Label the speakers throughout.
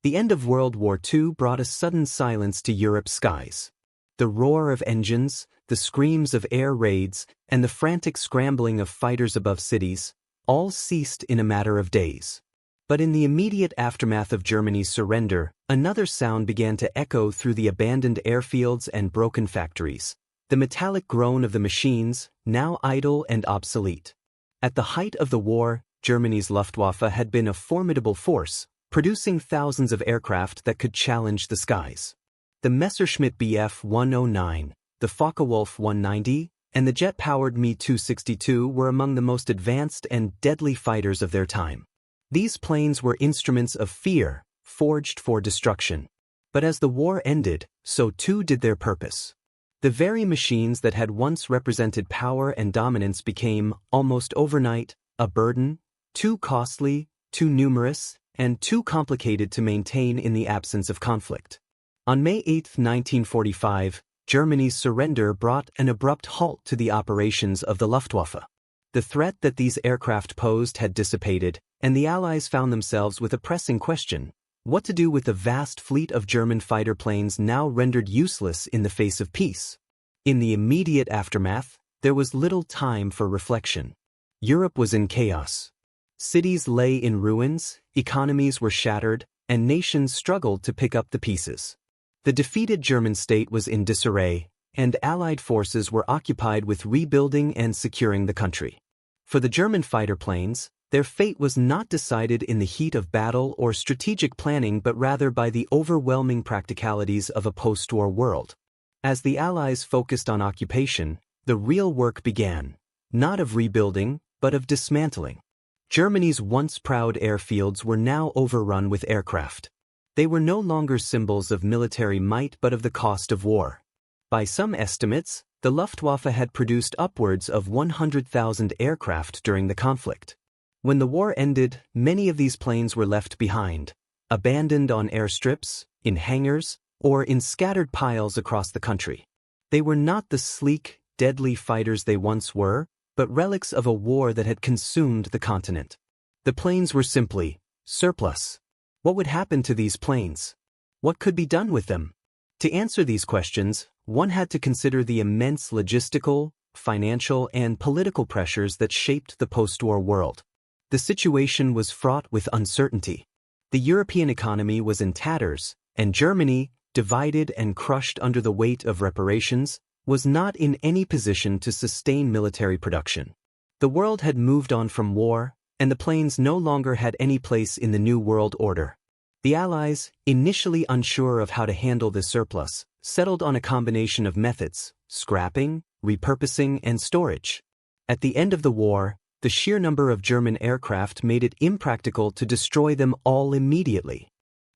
Speaker 1: The end of World War II brought a sudden silence to Europe's skies. The roar of engines, the screams of air raids, and the frantic scrambling of fighters above cities, all ceased in a matter of days. But in the immediate aftermath of Germany's surrender, another sound began to echo through the abandoned airfields and broken factories, the metallic groan of the machines, now idle and obsolete. At the height of the war, Germany's Luftwaffe had been a formidable force, producing thousands of aircraft that could challenge the skies. The Messerschmitt Bf 109, the Focke-Wulf 190, and the jet-powered Me-262 were among the most advanced and deadly fighters of their time. These planes were instruments of fear, forged for destruction. But as the war ended, so too did their purpose. The very machines that had once represented power and dominance became, almost overnight, a burden, too costly, too numerous, and too complicated to maintain in the absence of conflict. On May 8, 1945, Germany's surrender brought an abrupt halt to the operations of the Luftwaffe. The threat that these aircraft posed had dissipated, and the Allies found themselves with a pressing question: what to do with the vast fleet of German fighter planes now rendered useless in the face of peace? In the immediate aftermath, there was little time for reflection. Europe was in chaos. Cities lay in ruins, economies were shattered, and nations struggled to pick up the pieces. The defeated German state was in disarray, and Allied forces were occupied with rebuilding and securing the country. For the German fighter planes, their fate was not decided in the heat of battle or strategic planning but rather by the overwhelming practicalities of a post-war world. As the Allies focused on occupation, the real work began, not of rebuilding, but of dismantling. Germany's once proud airfields were now overrun with aircraft. They were no longer symbols of military might but of the cost of war. By some estimates, the Luftwaffe had produced upwards of 100,000 aircraft during the conflict. When the war ended, many of these planes were left behind, abandoned on airstrips, in hangars, or in scattered piles across the country. They were not the sleek, deadly fighters they once were, but relics of a war that had consumed the continent. The planes were simply surplus. What would happen to these planes? What could be done with them? To answer these questions, one had to consider the immense logistical, financial, and political pressures that shaped the post-war world. The situation was fraught with uncertainty. The European economy was in tatters, and Germany, divided and crushed under the weight of reparations, was not in any position to sustain military production. The world had moved on from war, and the planes no longer had any place in the new world order. The Allies, initially unsure of how to handle this surplus, settled on a combination of methods: scrapping, repurposing, and storage. At the end of the war, the sheer number of German aircraft made it impractical to destroy them all immediately.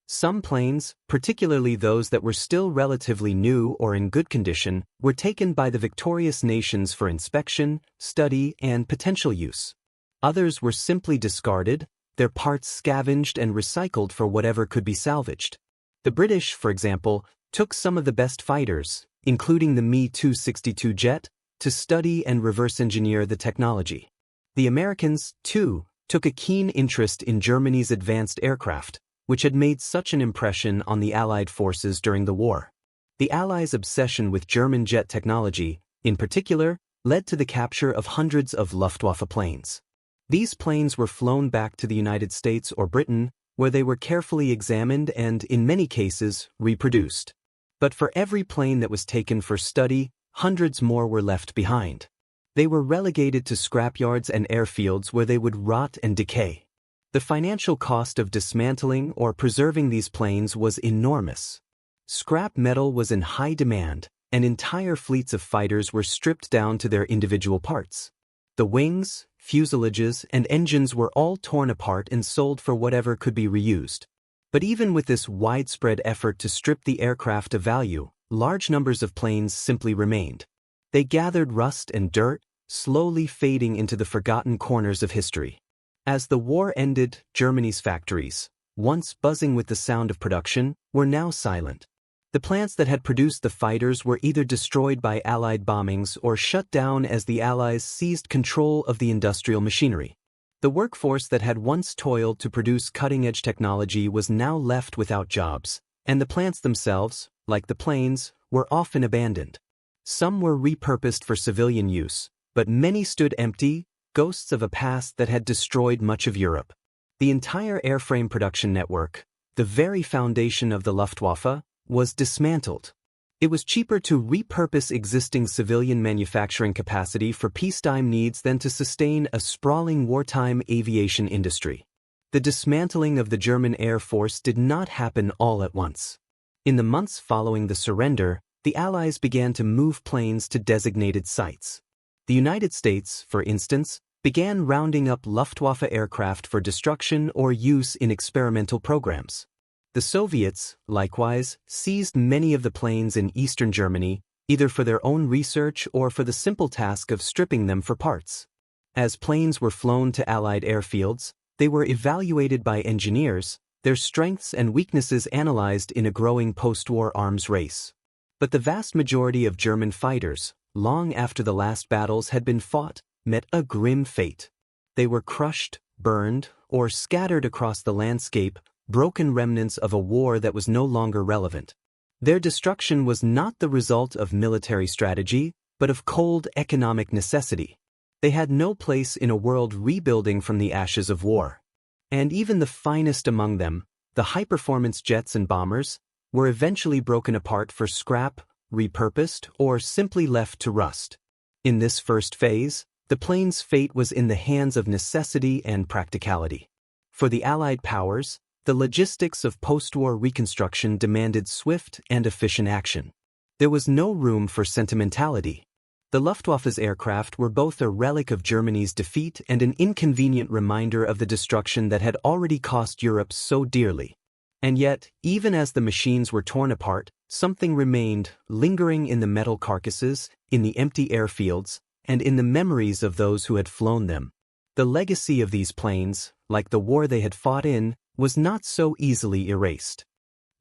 Speaker 1: Some planes, particularly those that were still relatively new or in good condition, were taken by the victorious nations for inspection, study, and potential use. Others were simply discarded, their parts scavenged and recycled for whatever could be salvaged. The British, for example, took some of the best fighters, including the Me-262 jet, to study and reverse engineer the technology. The Americans, too, took a keen interest in Germany's advanced aircraft, which had made such an impression on the Allied forces during the war. The Allies' obsession with German jet technology, in particular, led to the capture of hundreds of Luftwaffe planes. These planes were flown back to the United States or Britain, where they were carefully examined and, in many cases, reproduced. But for every plane that was taken for study, hundreds more were left behind. They were relegated to scrapyards and airfields where they would rot and decay. The financial cost of dismantling or preserving these planes was enormous. Scrap metal was in high demand, and entire fleets of fighters were stripped down to their individual parts. The wings, fuselages, and engines were all torn apart and sold for whatever could be reused. But even with this widespread effort to strip the aircraft of value, large numbers of planes simply remained. They gathered rust and dirt, slowly fading into the forgotten corners of history. As the war ended, Germany's factories, once buzzing with the sound of production, were now silent. The plants that had produced the fighters were either destroyed by Allied bombings or shut down as the Allies seized control of the industrial machinery. The workforce that had once toiled to produce cutting-edge technology was now left without jobs, and the plants themselves, like the planes, were often abandoned. Some were repurposed for civilian use, but many stood empty, ghosts of a past that had destroyed much of Europe. The entire airframe production network, the very foundation of the Luftwaffe, was dismantled. It was cheaper to repurpose existing civilian manufacturing capacity for peacetime needs than to sustain a sprawling wartime aviation industry. The dismantling of the German Air Force did not happen all at once. In the months following the surrender, the Allies began to move planes to designated sites. The United States, for instance, began rounding up Luftwaffe aircraft for destruction or use in experimental programs. The Soviets, likewise, seized many of the planes in eastern Germany, either for their own research or for the simple task of stripping them for parts. As planes were flown to Allied airfields, they were evaluated by engineers, their strengths and weaknesses analyzed in a growing post-war arms race. But the vast majority of German fighters, long after the last battles had been fought, met a grim fate. They were crushed, burned, or scattered across the landscape, broken remnants of a war that was no longer relevant. Their destruction was not the result of military strategy, but of cold economic necessity. They had no place in a world rebuilding from the ashes of war. And even the finest among them, the high-performance jets and bombers, were eventually broken apart for scrap, repurposed, or simply left to rust. In this first phase, the plane's fate was in the hands of necessity and practicality. For the Allied powers, the logistics of post-war reconstruction demanded swift and efficient action. There was no room for sentimentality. The Luftwaffe's aircraft were both a relic of Germany's defeat and an inconvenient reminder of the destruction that had already cost Europe so dearly. And yet, even as the machines were torn apart, something remained, lingering in the metal carcasses, in the empty airfields, and in the memories of those who had flown them. The legacy of these planes, like the war they had fought in, was not so easily erased.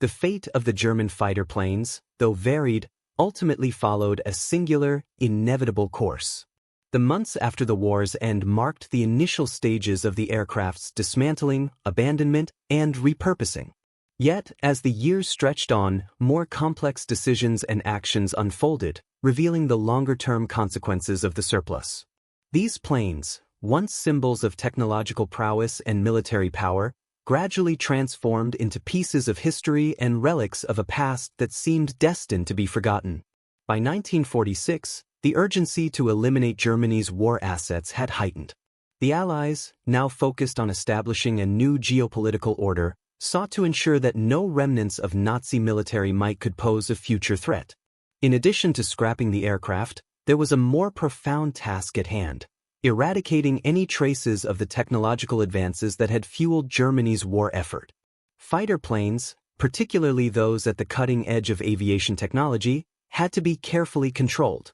Speaker 1: The fate of the German fighter planes, though varied, ultimately followed a singular, inevitable course. The months after the war's end marked the initial stages of the aircraft's dismantling, abandonment, and repurposing. Yet, as the years stretched on, more complex decisions and actions unfolded, revealing the longer-term consequences of the surplus. These planes, once symbols of technological prowess and military power, gradually transformed into pieces of history and relics of a past that seemed destined to be forgotten. By 1946, the urgency to eliminate Germany's war assets had heightened. The Allies, now focused on establishing a new geopolitical order, sought to ensure that no remnants of Nazi military might could pose a future threat. In addition to scrapping the aircraft, there was a more profound task at hand: eradicating any traces of the technological advances that had fueled Germany's war effort. Fighter planes, particularly those at the cutting edge of aviation technology, had to be carefully controlled.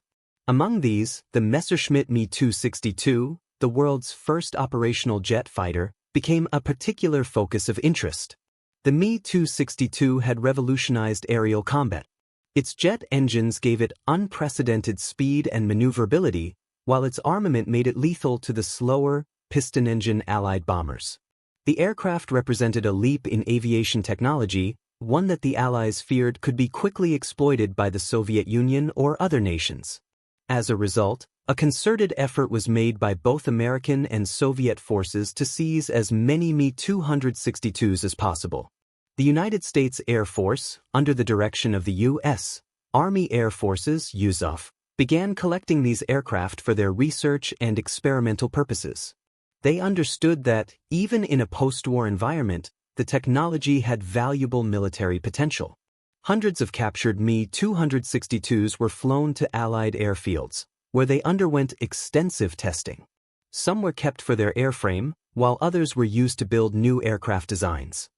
Speaker 1: Among these, the Messerschmitt Me 262, the world's first operational jet fighter, became a particular focus of interest. The Me 262 had revolutionized aerial combat. Its jet engines gave it unprecedented speed and maneuverability, while its armament made it lethal to the slower, piston-engine Allied bombers. The aircraft represented a leap in aviation technology, one that the Allies feared could be quickly exploited by the Soviet Union or other nations. As a result, a concerted effort was made by both American and Soviet forces to seize as many Me 262s as possible. The United States Air Force, under the direction of the U.S. Army Air Forces (USAF), began collecting these aircraft for their research and experimental purposes. They understood that, even in a post-war environment, the technology had valuable military potential. Hundreds of captured Me 262s were flown to Allied airfields, where they underwent extensive testing. Some were kept for their airframe, while others were used to build new aircraft designs.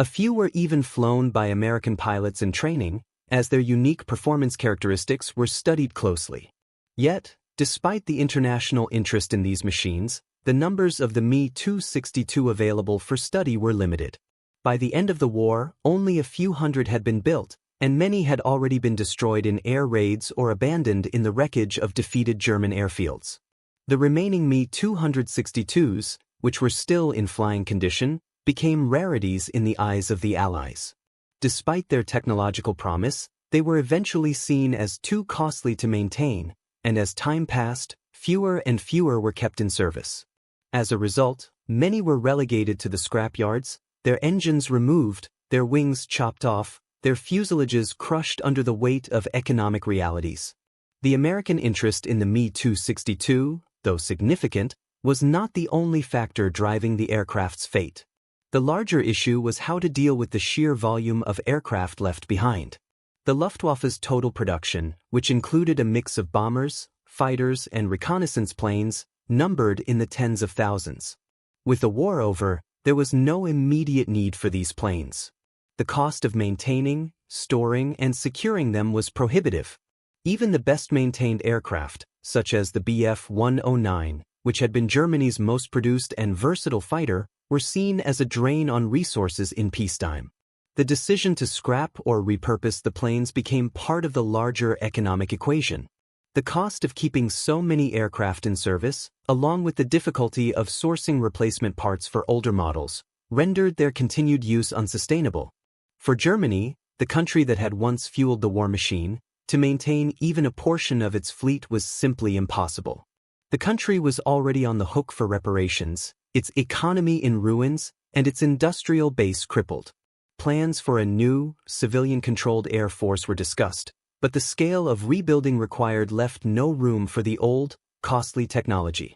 Speaker 1: A few were even flown by American pilots in training, as their unique performance characteristics were studied closely. Yet, despite the international interest in these machines, the numbers of the Me 262 available for study were limited. By the end of the war, only a few hundred had been built, and many had already been destroyed in air raids or abandoned in the wreckage of defeated German airfields. The remaining Me 262s, which were still in flying condition, became rarities in the eyes of the Allies. Despite their technological promise, they were eventually seen as too costly to maintain, and as time passed, fewer and fewer were kept in service. As a result, many were relegated to the scrapyards, their engines removed, their wings chopped off, their fuselages crushed under the weight of economic realities. The American interest in the Me-262, though significant, was not the only factor driving the aircraft's fate. The larger issue was how to deal with the sheer volume of aircraft left behind. The Luftwaffe's total production, which included a mix of bombers, fighters, and reconnaissance planes, numbered in the tens of thousands. With the war over, there was no immediate need for these planes. The cost of maintaining, storing, and securing them was prohibitive. Even the best-maintained aircraft, such as the Bf-109, which had been Germany's most produced and versatile fighter, were seen as a drain on resources in peacetime. The decision to scrap or repurpose the planes became part of the larger economic equation. The cost of keeping so many aircraft in service, along with the difficulty of sourcing replacement parts for older models, rendered their continued use unsustainable. For Germany, the country that had once fueled the war machine, to maintain even a portion of its fleet was simply impossible. The country was already on the hook for reparations, its economy in ruins, and its industrial base crippled. Plans for a new, civilian-controlled air force were discussed, but the scale of rebuilding required left no room for the old, costly technology.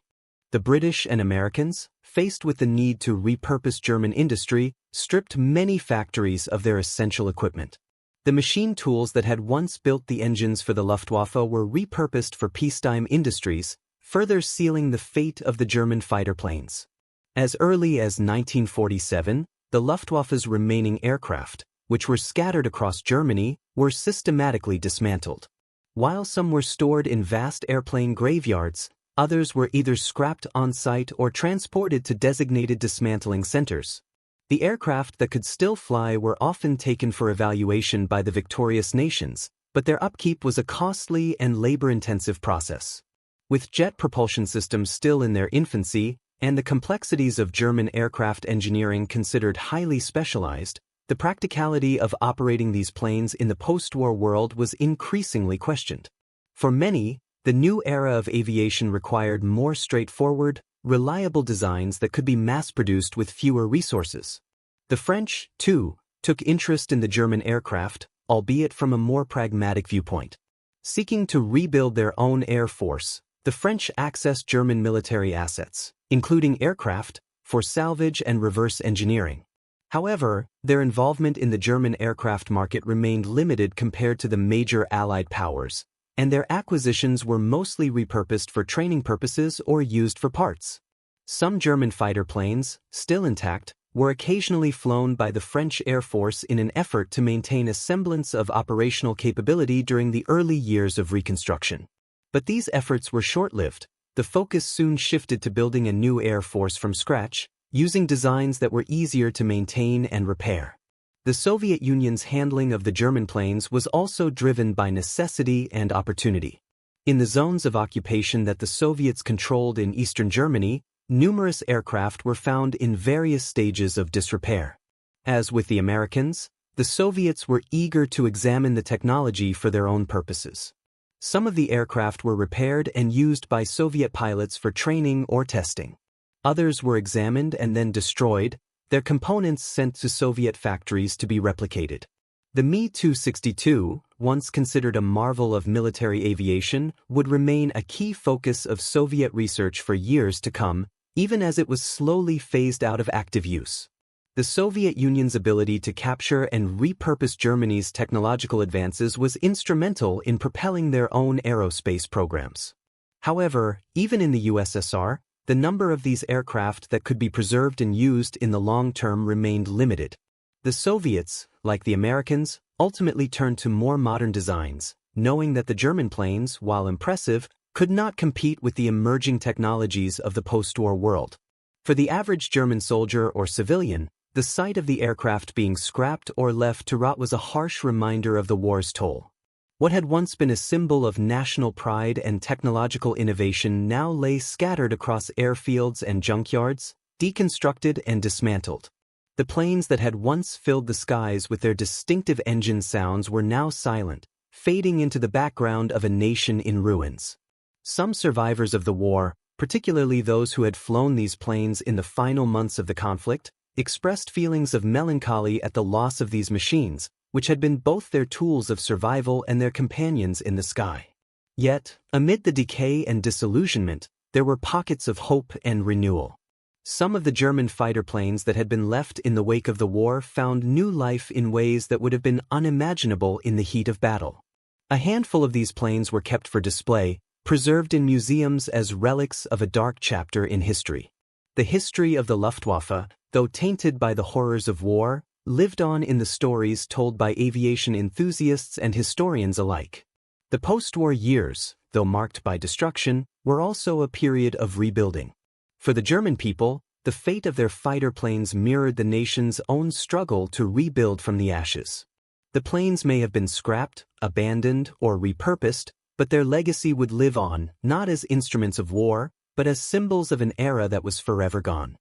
Speaker 1: The British and Americans, faced with the need to repurpose German industry, stripped many factories of their essential equipment. The machine tools that had once built the engines for the Luftwaffe were repurposed for peacetime industries, further sealing the fate of the German fighter planes. As early as 1947, the Luftwaffe's remaining aircraft, which were scattered across Germany, were systematically dismantled. While some were stored in vast airplane graveyards, others were either scrapped on-site or transported to designated dismantling centers. The aircraft that could still fly were often taken for evaluation by the victorious nations, but their upkeep was a costly and labor-intensive process. With jet propulsion systems still in their infancy, and the complexities of German aircraft engineering considered highly specialized, the practicality of operating these planes in the post-war world was increasingly questioned. For many, the new era of aviation required more straightforward, reliable designs that could be mass-produced with fewer resources. The French, too, took interest in the German aircraft, albeit from a more pragmatic viewpoint. Seeking to rebuild their own air force, the French accessed German military assets, including aircraft, for salvage and reverse engineering. However, their involvement in the German aircraft market remained limited compared to the major Allied powers, and their acquisitions were mostly repurposed for training purposes or used for parts. Some German fighter planes, still intact, were occasionally flown by the French Air Force in an effort to maintain a semblance of operational capability during the early years of reconstruction. But these efforts were short-lived. The focus soon shifted to building a new air force from scratch, using designs that were easier to maintain and repair. The Soviet Union's handling of the German planes was also driven by necessity and opportunity. In the zones of occupation that the Soviets controlled in eastern Germany, numerous aircraft were found in various stages of disrepair. As with the Americans, the Soviets were eager to examine the technology for their own purposes. Some of the aircraft were repaired and used by Soviet pilots for training or testing. Others were examined and then destroyed, their components sent to Soviet factories to be replicated. The Me-262, once considered a marvel of military aviation, would remain a key focus of Soviet research for years to come, even as it was slowly phased out of active use. The Soviet Union's ability to capture and repurpose Germany's technological advances was instrumental in propelling their own aerospace programs. However, even in the USSR, the number of these aircraft that could be preserved and used in the long term remained limited. The Soviets, like the Americans, ultimately turned to more modern designs, knowing that the German planes, while impressive, could not compete with the emerging technologies of the post-war world. For the average German soldier or civilian, the sight of the aircraft being scrapped or left to rot was a harsh reminder of the war's toll. What had once been a symbol of national pride and technological innovation now lay scattered across airfields and junkyards, deconstructed and dismantled. The planes that had once filled the skies with their distinctive engine sounds were now silent, fading into the background of a nation in ruins. Some survivors of the war, particularly those who had flown these planes in the final months of the conflict, expressed feelings of melancholy at the loss of these machines, which had been both their tools of survival and their companions in the sky. Yet, amid the decay and disillusionment, there were pockets of hope and renewal. Some of the German fighter planes that had been left in the wake of the war found new life in ways that would have been unimaginable in the heat of battle. A handful of these planes were kept for display, preserved in museums as relics of a dark chapter in history. The history of the Luftwaffe, though tainted by the horrors of war, lived on in the stories told by aviation enthusiasts and historians alike. The post-war years, though marked by destruction, were also a period of rebuilding. For the German people, the fate of their fighter planes mirrored the nation's own struggle to rebuild from the ashes. The planes may have been scrapped, abandoned, or repurposed, but their legacy would live on, not as instruments of war, but as symbols of an era that was forever gone.